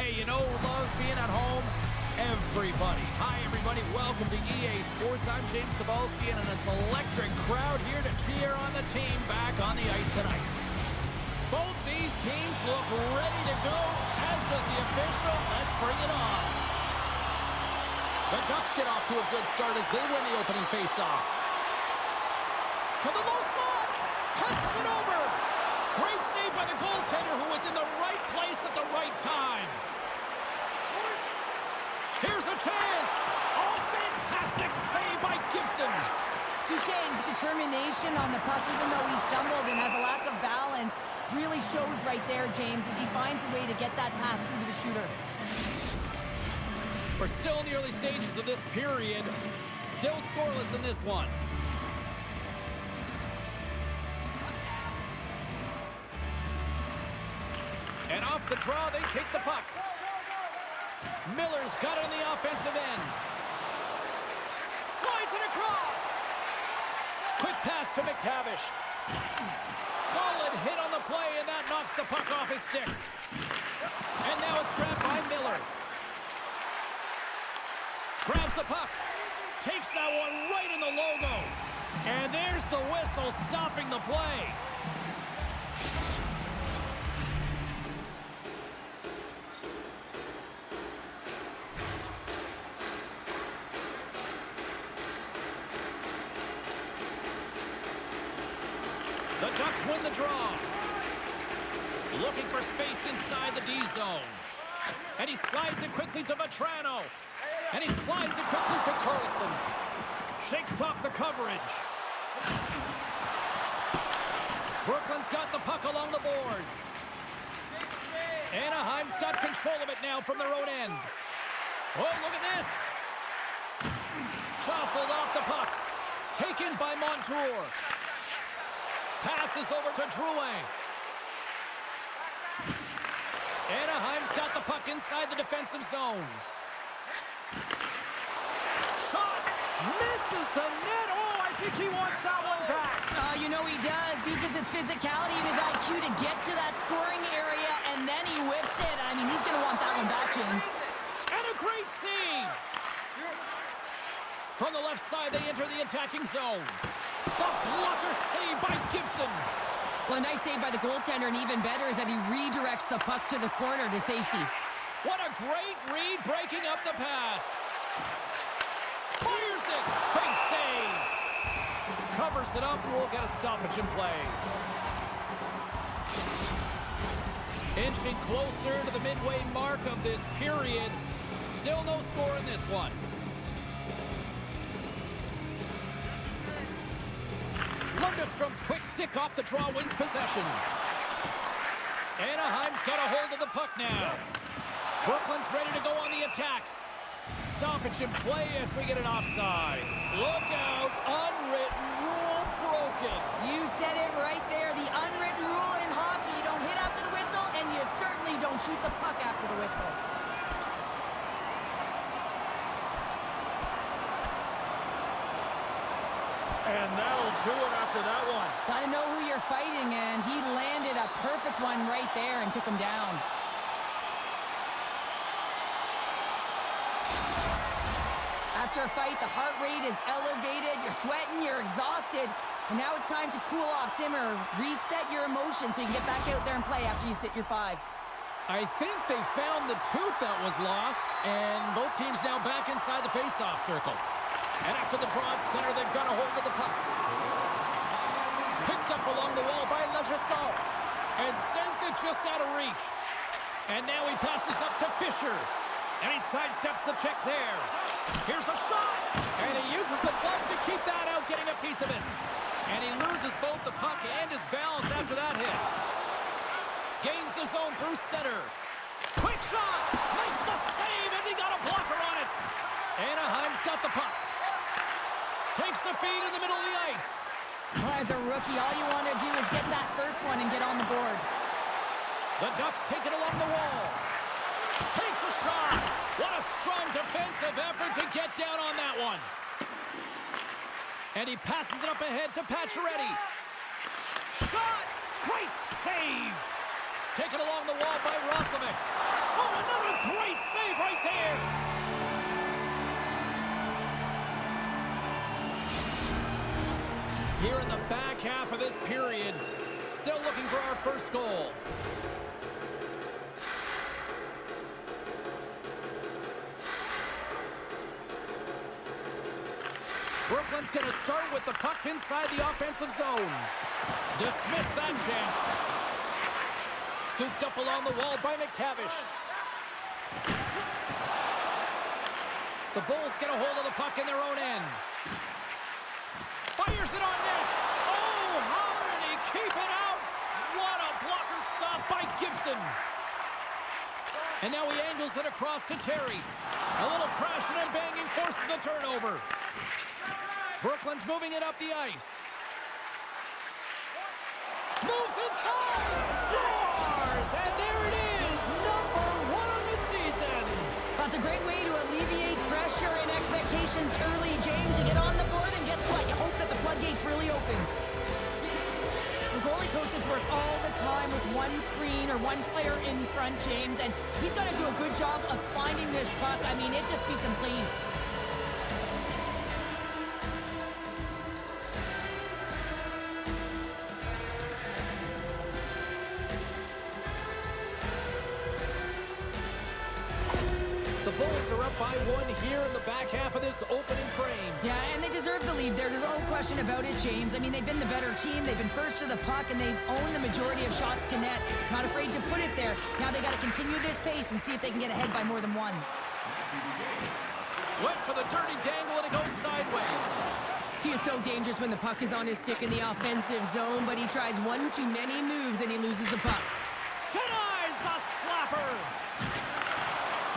Hey, you know who loves being at home? Everybody. Hi, everybody. Welcome to EA Sports. I'm James Cebulski, and it's an electric crowd here to cheer on the team back on the ice tonight. Both these teams look ready to go, as does the official. Let's bring it on. The Ducks get off to a good start as they win the opening faceoff. To the low slot. Passes it over. Great save by the goaltender, who was in the right place at the right time. Here's a chance. Oh, fantastic save by Gibson. Duchene's determination on the puck, even though he stumbled and has a lack of balance, really shows right there, James, as he finds a way to get that pass through to the shooter. We're still in the early stages of this period. Still scoreless in this one. And off the draw, they take the puck. Miller's got it on the offensive end. Slides it across. Quick pass to McTavish. Solid hit on the play, and that knocks the puck off his stick. And now it's grabbed by Miller. Grabs the puck. Takes that one right in the logo. And there's the whistle stopping the play. The Ducks win the draw. Looking for space inside the D zone. And he slides it quickly to Vatrano. And he slides it quickly to Carlson. Shakes off the coverage. Brooklyn's got the puck along the boards. Anaheim's got control of it now from their own end. Oh, look at this. Jostled off the puck. Taken by Montour. Passes over to Drouin. Anaheim's got the puck inside the defensive zone. Shot! Misses the net! Oh, I think he wants that one back. You know he does. Uses his physicality and his IQ to get to that scoring area, and then he whips it. I mean, he's going to want that one back, James. And a great save! From the left side, they enter the attacking zone. The blocker save by Gibson. Well, a nice save by the goaltender, and even better is that he redirects the puck to the corner to safety. What a great read, breaking up the pass. Fires it. Big save. Covers it up, and we'll get a stoppage in play. Inching closer to the midway mark of this period. Still no score in this one. Lundestrom's quick stick off the draw wins possession. Anaheim's got a hold of the puck now. Brooklyn's ready to go on the attack. Stoppage in play as we get an offside. Look out, unwritten rule broken. You said it right there. The unwritten rule in hockey. You don't hit after the whistle, and you certainly don't shoot the puck after the whistle. And that'll do it after that one. Gotta know who you're fighting, and he landed a perfect one right there and took him down. After a fight, the heart rate is elevated, you're sweating, you're exhausted, and now it's time to cool off, simmer, reset your emotions so you can get back out there and play after you sit your 5. I think they found the tooth that was lost, and both teams now back inside the face-off circle. And after the draw at center, they've got a hold of the puck. Picked up along the wall by Legasol. And sends it just out of reach. And now he passes up to Fisher. And he sidesteps the check there. Here's a shot. And he uses the glove to keep that out, getting a piece of it. And he loses both the puck and his balance after that hit. Gains the zone through center. Quick shot. Makes the save, and he got a blocker on it. Anaheim's got the puck. Takes the feed in the middle of the ice. Well, as a rookie, all you want to do is get that first one and get on the board. The Ducks take it along the wall. Takes a shot. What a strong defensive effort to get down on that one. And he passes it up ahead to Pacioretty. Shot! Great save! Taken along the wall by Roslovic. Oh, another great save right there. Here in the back half of this period, still looking for our first goal. Brooklyn's going to start with the puck inside the offensive zone. Dismiss that chance. Scooped up along the wall by McTavish. The Bulls get a hold of the puck in their own end. Fires it on net. Oh, how did he keep it out? What a blocker stop by Gibson. And now he angles it across to Terry. A little crashing and banging forces the turnover. Brooklyn's moving it up the ice. Moves inside. Scores! And there it is. #1 on the season. That's a great way to alleviate pressure and expectations early, James. You get on the board, and guess what? You hope that the floodgates really open. The goalie coaches work all the time with one screen or one player in front, James, and he's going to do a good job of finding this puck. I mean, it just beats him clean. The Bulls are up by 1 here in the back half of this opening frame. Yeah, and they deserve the lead there. There's no question about it, James. I mean, they've been the better team. They've been first to the puck, and they've owned the majority of shots to net. Not afraid to put it there. Now they got to continue this pace and see if they can get ahead by more than one. Went for the dirty dangle, and it goes sideways. He is so dangerous when the puck is on his stick in the offensive zone, but he tries one too many moves, and he loses the puck. Denies the slapper.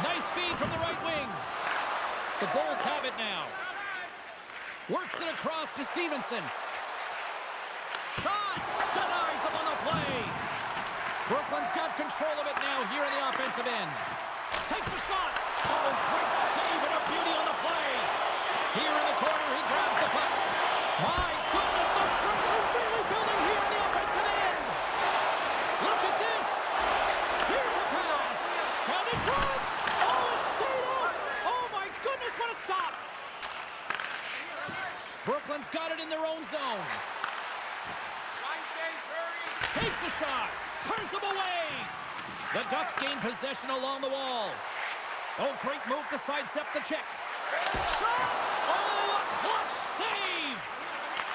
Nice feed from the right wing. The Bulls have it now. Works it across to Stevenson. Shot! Denies him on the play. Brooklyn's got control of it now here in the offensive end. Takes a shot. Oh, great save and a beauty on the play. Here in the corner, he grabs the puck. My goodness, the pressure really building here in the offensive end. Look at this. Here's a pass. Down in front. What a stop! Brooklyn's got it in their own zone. Line change, hurry! Takes a shot. Turns him away. The Ducks gain possession along the wall. Oh, great move to sidestep the check. Shot! Oh, a clutch save!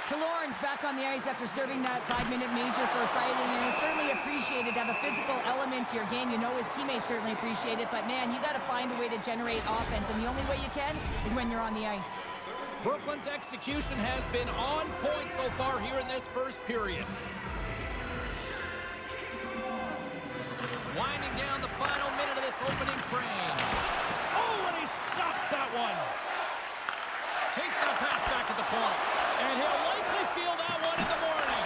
Killorn's back on the ice after serving that 5-minute major for fighting, and it's certainly appreciated to have a physical element to your game. You know his teammates certainly appreciate it, but man, you got to find a way to generate offense, and the only way you can is when you're on the ice. Brooklyn's execution has been on point so far here in this first period. Winding down the final minute of this opening frame. Oh, and he stops that one. Takes that pass back at the point. And he'll likely feel that one in the morning.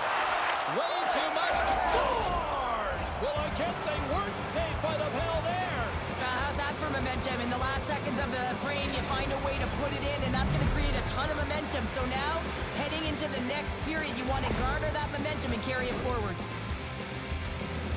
Way too much to scores! Well, I guess they weren't safe by the bell there. How's that for momentum? In the last seconds of the frame, you find a way to put it in, and that's going to create a ton of momentum. So now, heading into the next period, you want to garner that momentum and carry it forward.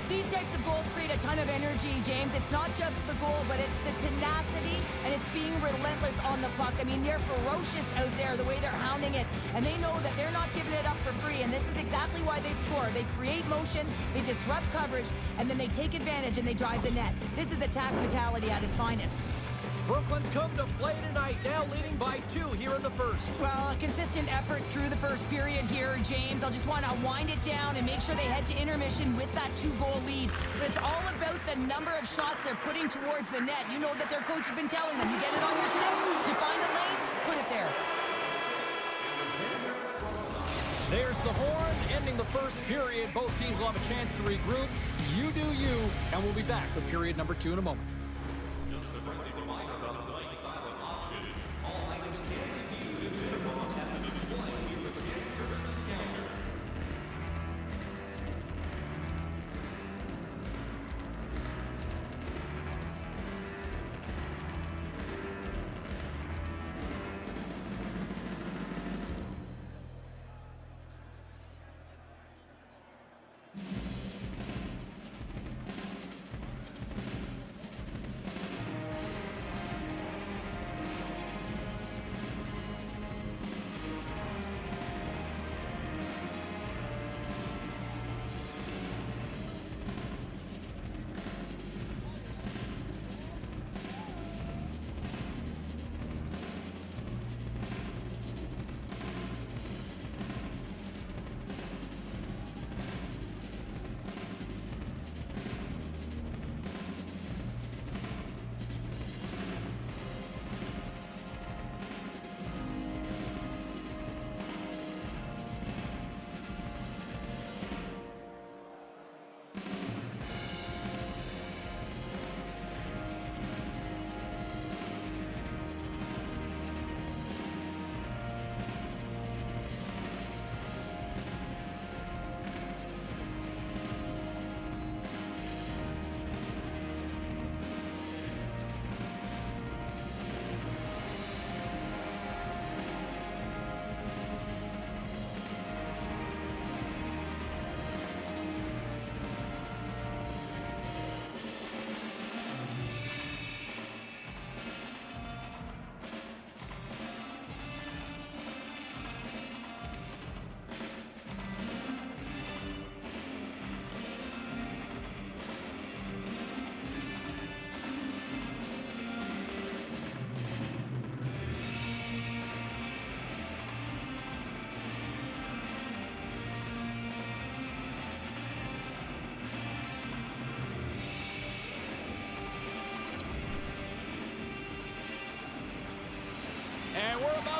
These types of goals create a ton of energy, James. It's not just the goal, but it's the tenacity, and it's being relentless on the puck. I mean, they're ferocious out there, the way they're hounding it, and they know that they're not giving it up for free, and this is exactly why they score. They create motion, they disrupt coverage, and then they take advantage and they drive the net. This is attack mentality at its finest. Brooklyn's come to play tonight, now leading by 2 here in the first. Well, a consistent effort through the first period here, James. I'll just want to wind it down and make sure they head to intermission with that 2-goal lead. But it's all about the number of shots they're putting towards the net. You know that their coach has been telling them, you get it on your stick, you find a lane, put it there. There's the horn, ending the first period. Both teams will have a chance to regroup. You do you, and we'll be back with period number 2 in a moment. Just a friendly reminder about tonight's silent auction. All items can be viewed in the remote at the display with the gift services counter.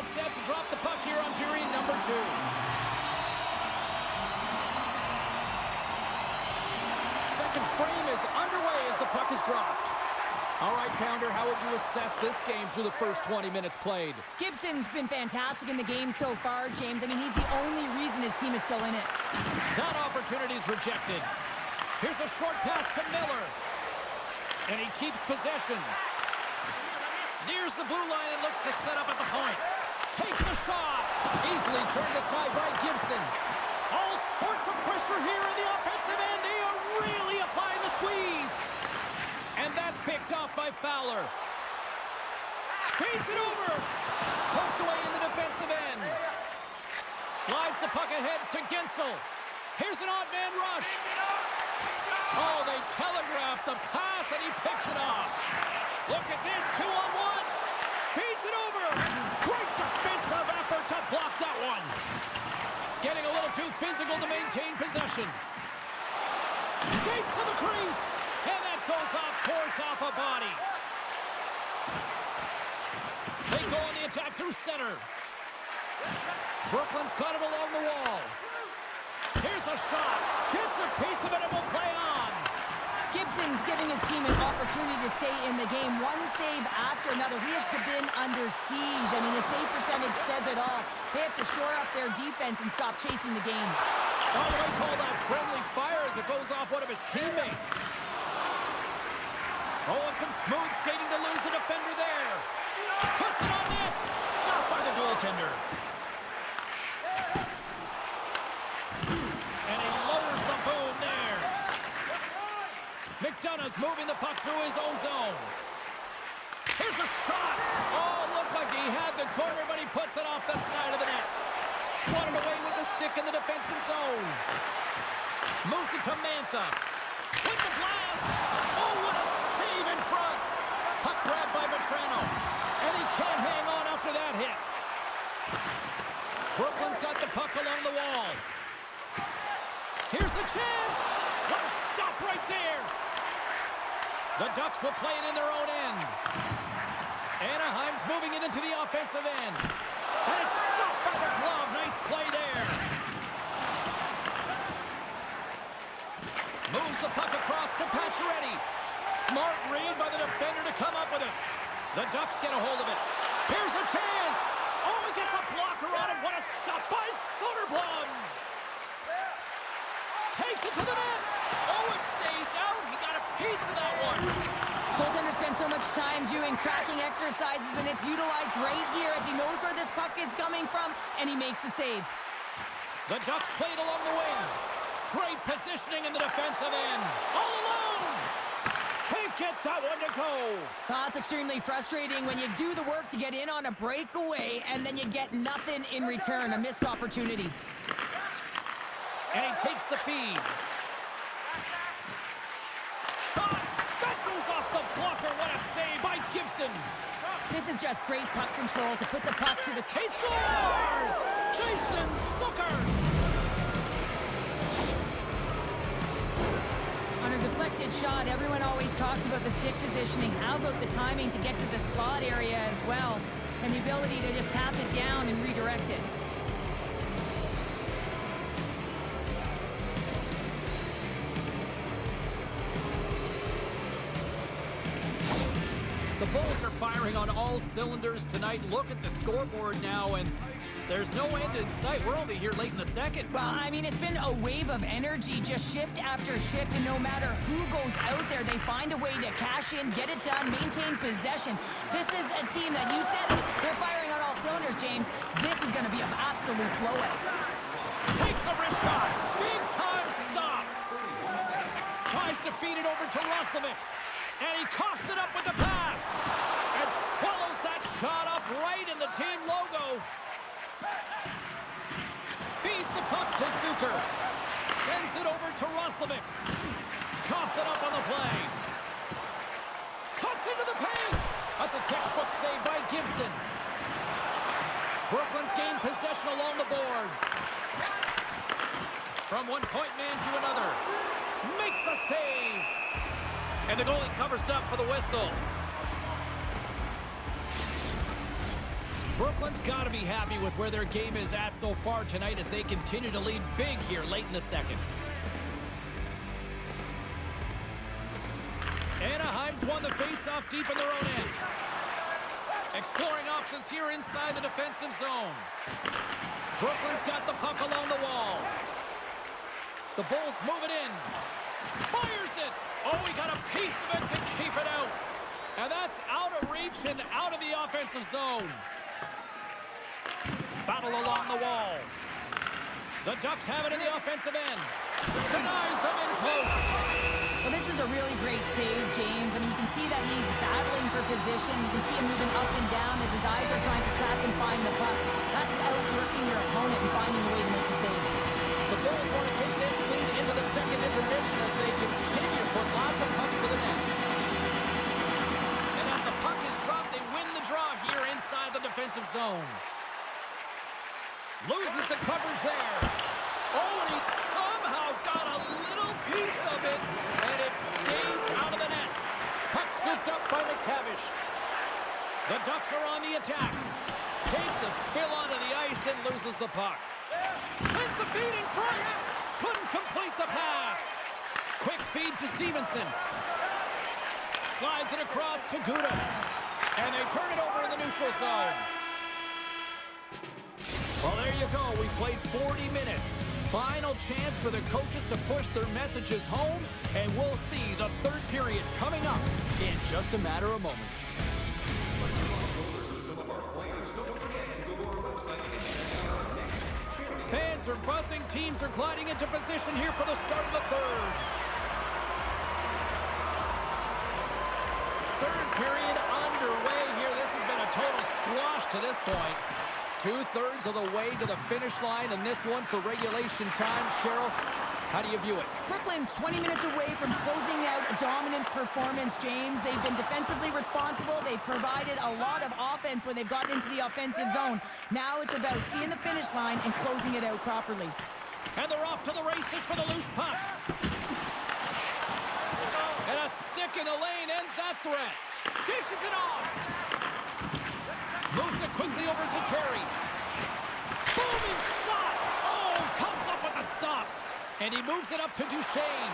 all set to drop the puck here on period number 2. Second frame is underway as the puck is dropped. All right, Pounder, how would you assess this game through the first 20 minutes played? Gibson's been fantastic in the game so far, James. I mean, he's the only reason his team is still in it. That opportunity is rejected. Here's a short pass to Miller. And he keeps possession. Nears the blue line and looks to set up at the point. Takes a shot. Easily turned aside by Gibson. All sorts of pressure here in the offensive end. They are really applying the squeeze. And that's picked off by Fowler. Feeds it over. Poked away in the defensive end. Slides the puck ahead to Gensel. Here's an odd man rush. Oh, they telegraphed the pass and he picks it off. Look at this, 2-on-1. Feeds it over. Great defensive effort to block that one. Getting a little too physical to maintain possession. Skates to the crease. And that goes off course off a body. They go on the attack through center. Brooklyn's got it along the wall. Here's a shot. Gets a piece of it and will play on. Gibson's giving his team an opportunity to stay in the game. One save after another. He has been under siege. I mean, the save percentage says it all. They have to shore up their defense and stop chasing the game. Oh, they call that friendly fire as it goes off one of his teammates. Oh, and some smooth skating to lose a defender there. Puts it on net. Stopped by the goaltender. And he lowers the boom there. McDonough's moving the puck through his own zone. Here's a shot. Oh, looked like he had the corner, but he puts it off the side of the net. Swatted away with the stick in the defensive zone. Moves it to Mantha. With the blast. Oh, what a save in front. Puck grabbed by Vetrano. And he can't hang on after that hit. Brooklyn's got the puck along the wall. Here's a chance. What a stop right there. The Ducks will play it in their own end. Anaheim's moving it into the offensive end. And it's stopped by the glove. Nice play there. Moves the puck across to Pacioretty. Smart read by the defender to come up with it. The Ducks get a hold of it. Here's a chance. Oh, he gets a blocker on it. What a stop by Soderblom. Takes it to the net. Oh, it stays out. He got a piece of that one. Goaltender spends so much time doing tracking exercises, and it's utilized right here as he knows where this puck is coming from, and he makes the save. The Ducks played along the wing. Great positioning in the defensive end. All alone. Can't get that one to go. That's extremely frustrating when you do the work to get in on a breakaway, and then you get nothing in return, a missed opportunity. And he takes the feed. Shot! That goes off the blocker. What a save by Gibson. This is just great puck control to put the puck to the... He scores! Jason Zucker! On a deflected shot, everyone always talks about the stick positioning. How about the timing to get to the slot area as well? And the ability to just tap it down and redirect it. The Bulls are firing on all cylinders tonight. Look at the scoreboard now, and there's no end in sight. We're only here late in the second. Well, I mean, it's been a wave of energy, just shift after shift, and no matter who goes out there, they find a way to cash in, get it done, maintain possession. This is a team that, you said it, they're firing on all cylinders, James. This is going to be an absolute blowout. Takes a wrist shot. Big time stop. Tries to feed it over to Roslovic. And he coughs it up with the pass. And swallows that shot up right in the team logo. Feeds the puck to Zucker. Sends it over to Roslovic. Coughs it up on the play. Cuts into the paint. That's a textbook save by Gibson. Brooklyn's gained possession along the boards. From one point man to another. Makes a save. And the goalie covers up for the whistle. Brooklyn's got to be happy with where their game is at so far tonight as they continue to lead big here late in the second. Anaheim's won the faceoff deep in their own end. Exploring options here inside the defensive zone. Brooklyn's got the puck along the wall. The Bulls move it in. Fires it. Oh, he got a piece of it to keep it out. And that's out of reach and out of the offensive zone. Battle along the wall. The Ducks have it in the offensive end. Denies him in close. Well, this is a really great save, James. I mean, you can see that he's battling for position. You can see him moving up and down as his eyes are trying to track and find the puck. That's outworking your opponent and finding a way to make the save. The Bulls want to take this lead into the second intermission as they continue to put lots of pucks to the net. And as the puck is dropped, they win the draw here inside the defensive zone. Loses the coverage there. Oh, and he somehow got a little piece of it, and it stays out of the net. Puck scooped up by McTavish. The Ducks are on the attack. Takes a spill onto the ice and loses the puck. Sends the feed in front. Couldn't complete the pass. Quick feed to Stevenson. Slides it across to Gudas. And they turn it over in the neutral zone. Well, there you go. We played 40 minutes. Final chance for the coaches to push their messages home, and we'll see the third period coming up in just a matter of moments. Fans are buzzing. Teams are gliding into position here for the start of the third. Third period underway here. This has been a total squash to this point. 2/3 of the way to the finish line, and this one for regulation time. Cheryl, how do you view it? Brooklyn's 20 minutes away from closing out a dominant performance, James. They've been defensively responsible. They've provided a lot of offense when they've gotten into the offensive zone. Now it's about seeing the finish line and closing it out properly. And they're off to the races for the loose puck. And a stick in the lane ends that threat. Dishes it off. Moves it quickly over to Terry. Booming shot. Oh, comes up with a stop. And he moves it up to Duchesne.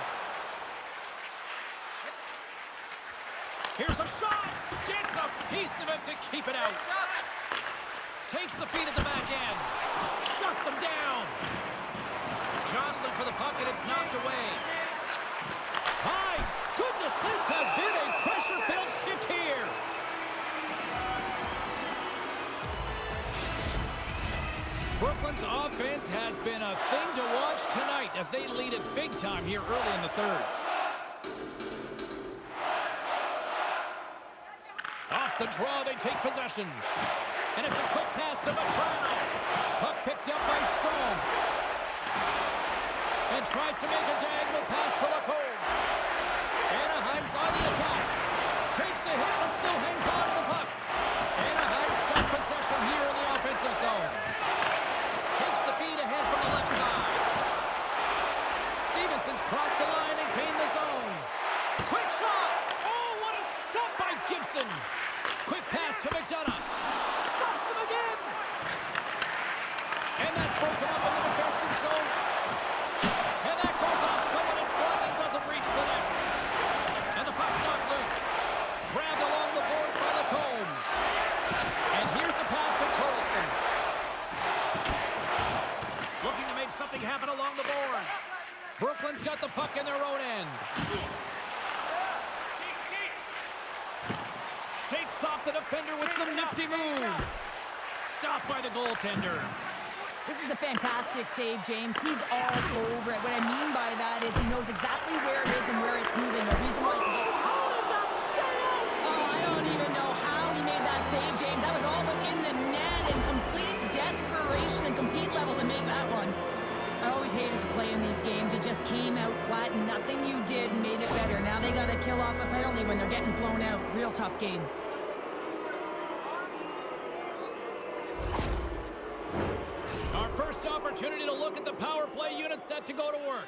Here's a shot. Gets a piece of it to keep it out. Takes the feed at the back end. Shuts him down. Jostling for the puck, and it's knocked away. My goodness, this has been a pressure-filled shift here. Brooklyn's offense has been a thing to watch tonight as they lead it big time here early in the third. Off the draw, they take possession. And it's a quick pass to Vetrano. Puck picked up by Strome. And tries to make a diagonal pass to Lacombe. Anaheim's on the attack. Takes a hit and still hangs on to the puck. Anaheim's got possession here in the offensive zone. Takes the feed ahead from the left side. Stevenson's crossed the line and gained the zone. Quick shot. Oh, what a stop by Gibson. Quick pass to McDonough. Stuffs him again. And that's broken up in the defensive zone. And that goes off someone in front and doesn't reach the net. And the puck's knocked loose. Grabbed along the board by Lacombe. And here's a pass to Carlson. Looking to make something happen along the boards. Brooklyn's got the puck in their own end. Shakes off the defender with some nifty moves. Stopped by the goaltender. This is a fantastic save, James. He's all over it. What I mean by that is he knows exactly where it is and where it's moving. The reason why how did that stay out? Oh, I don't even know how he made that save, James. That was all but in the net and complete desperation and compete level to make that one. I always hated to play in these games. It just came out flat and nothing you did made it better. Now they got to kill off a penalty when they're getting blown out. Real tough game. Our first opportunity to look at the power play unit set to go to work.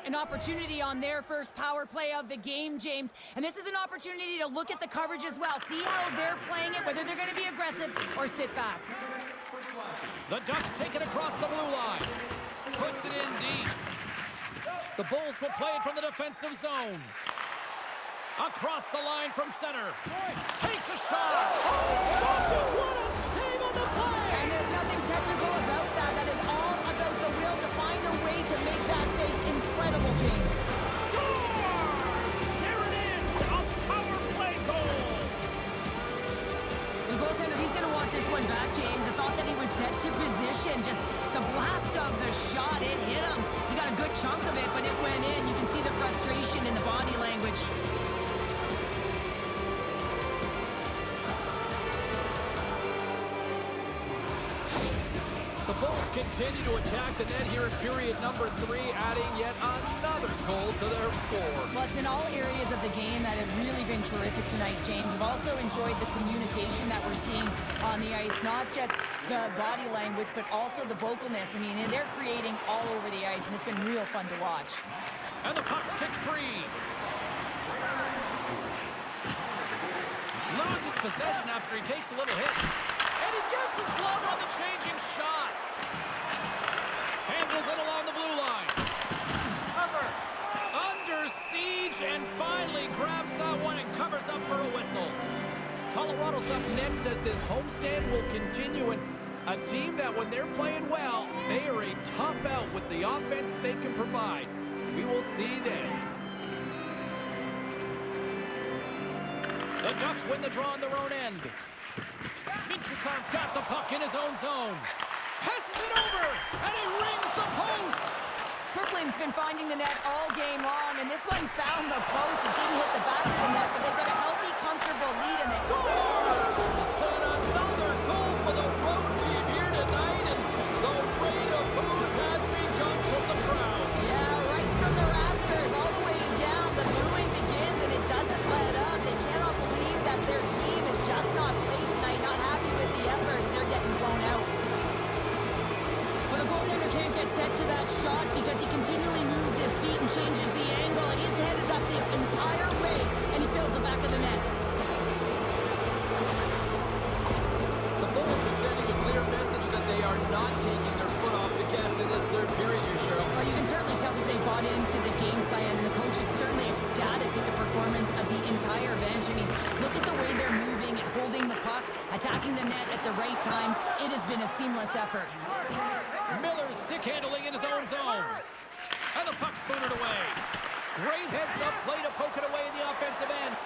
an opportunity on their first power play of the game, James. And this is an opportunity to look at the coverage as well. See how they're playing it, whether they're going to be aggressive or sit back. The Ducks take it across the blue line. Puts it in deep. The Bulls will play it from the defensive zone. Across the line from center. Takes a shot. Oh, stopped it. What a save on the play. And there's nothing technical about that. That is all about the will to find a way to make that save incredible, James. Scores! There it is. A power play goal. The goaltender, he's going to want this one back, James. I thought that he was set to position. Just the blast of the shot, it hit him. He got a good chunk of it, but it went in. You can see the frustration in the body language. The Bulls continue to attack the net here in period number 3, adding yet another goal to their score. Well, it's been all areas of the game that have really been terrific tonight, James. I've also enjoyed the communication that we're seeing on the ice, not just the body language, but also the vocalness. I mean, they're creating all over the ice, and it's been real fun to watch. And the puck's kicked free. Loses possession after he takes a little hit. And he gets his glove on the changing shot. Handles it along the blue line. Cover. Under siege and finally grabs that one and covers up for a whistle. Colorado's up next as this homestand will continue. And a team that when they're playing well, they are a tough out with the offense that they can provide. We will see then. The Ducks win the draw on their own end. Minchukov's got the puck in his own zone. Passes it over, and he rings the post. Brooklyn's been finding the net all game long, and this one found the post. It didn't hit the back of the net, but they've got a healthy, comfortable lead in it. Scores! And another goal for the road team here tonight, and the rain of booze has begun from the crowd. Yeah, right from the rafters, all the way down. The booing begins, and it doesn't let up. They cannot believe that their team is just not played tonight, not happy with the efforts. They're getting blown out. But the goaltender can't get set to that shot because he continually moves his feet and changes the angle, and his head is up the entire way, and he fills the back of the net. The Bulls are sending a clear message that they are not taking their foot off the gas in this third period here, Cheryl. Well, you can certainly tell that they bought into the game plan, and the coach is certainly ecstatic with the performance of the entire bench. I mean, look at the way they're moving and holding the puck, attacking the net at the right times. It has been a seamless effort. Miller's stick handling in his own zone. And the puck's booted away. Great heads-up play to poke it away in the offensive end.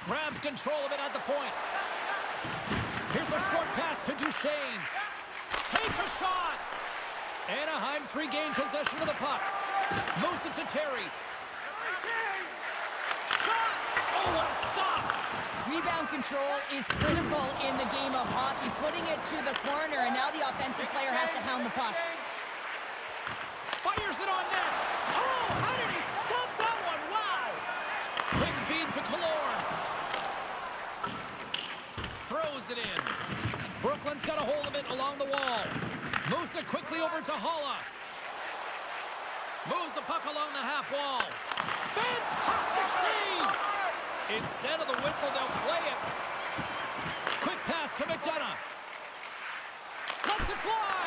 Grabs control of it at the point. Here's a short pass to Duchesne. Takes a shot. Anaheim's regained possession of the puck. Moves it to Terry. Shot! Oh, what a stop! Rebound control is critical in the game of hockey, putting it to the corner, and now the offensive player has to hound the puck. Fires it on net. Oh, how did he stop that one? Wow! Quick feed to Killorn. Throws it in. Brooklyn's got a hold of it along the wall. Moves it quickly over to Holla. Moves the puck along the half wall. Fantastic save! Instead of the whistle, they'll play it. Quick pass to McDonough. Lets it fly!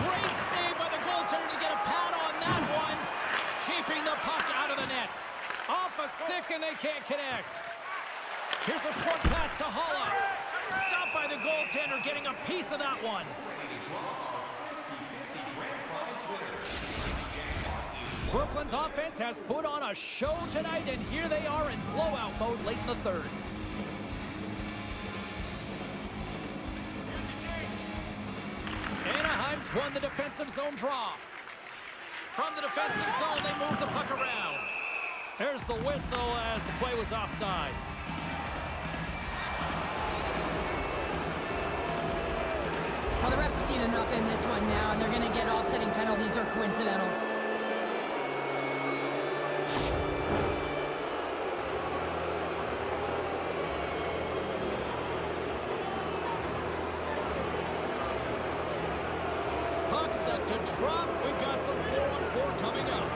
Great save by the goaltender to get a pad on that one. Keeping the puck out of the net. Off a stick and they can't connect. Here's a short pass to Holla. Stopped by the goaltender, getting a piece of that one. Brooklyn's offense has put on a show tonight, and here they are in blowout mode late in the third. He's won the defensive zone draw. From the defensive zone, they move the puck around. There's the whistle as the play was offside. Well, the refs have seen enough in this one now, and they're going to get offsetting penalties or coincidentals. Puck set to drop. We've got some 4-on-4 coming up.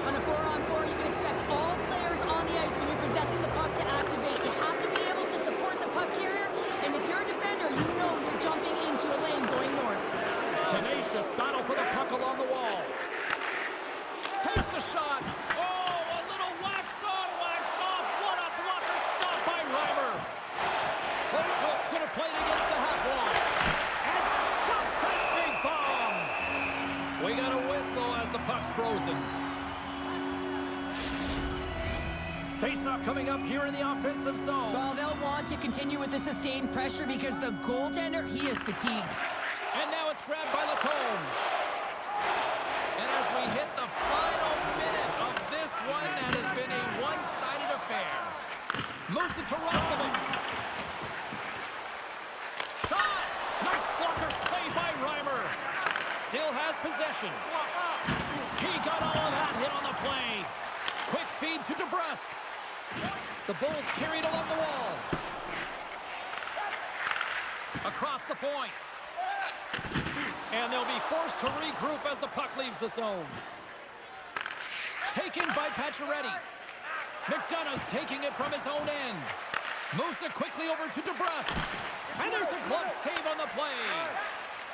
On a 4-on-4, you can expect all players on the ice when you're possessing the puck to activate. You have to be able to support the puck carrier, and if you're a defender, you know you're jumping into a lane going north. Tenacious battle for the puck along the wall. Takes a shot. Oh, a little wax on, wax off. What a blocker stop by Reimer. Holmquist's going to play it against the half wall. And stops that big bomb. We got a whistle as the puck's frozen. Face-off coming up here in the offensive zone. Well, they'll want to continue with the sustained pressure because the goaltender, he is fatigued. And now it's grabbed by Lacombe. And as we hit the final minute of this one, that has been a one-sided affair. Moves it to Roslovic. Shot! Nice blocker save by Reimer. Still has possession. He got all of that hit on the play. Quick feed to DeBrusk. The Bulls carried along the wall. Across the point. And they'll be forced to regroup as the puck leaves the zone. Taken by Pacioretty. McDonough's taking it from his own end. Moves it quickly over to DeBrusk. And there's a glove save on the play.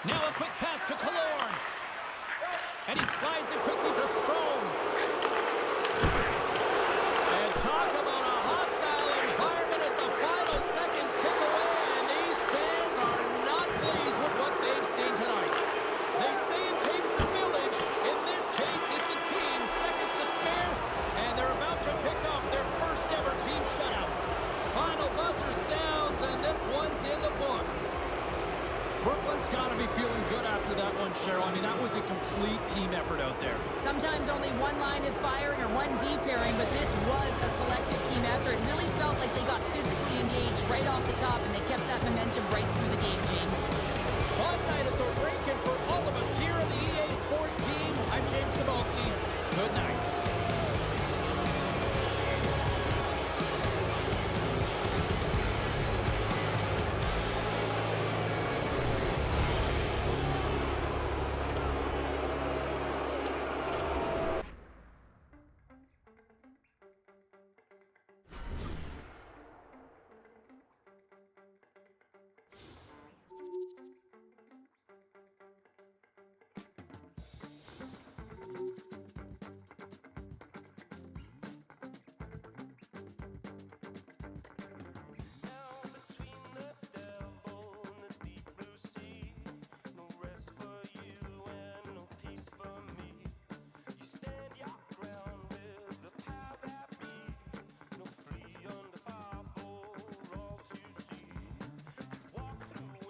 Now a quick pass to Killorn. And he slides it quickly to Strome. And talk about a hostile environment as the final seconds tick away. And these fans are not pleased with what they've seen tonight. They say it takes a village. In this case, it's a team seconds to spare. And they're about to pick up their first ever team shutout. Final buzzer sounds, and this one's in the books. Brooklyn's got to be feeling good after that one, Cheryl. I mean, that was a complete team effort out there. Sometimes only one line is firing or one D pairing, but this was a collective team effort. It really felt like they got physically engaged right off the top, and they kept that momentum right through the game, James. Fun night at the rink, and for all of us here on the EA Sports team, I'm James Cybulski. Good night.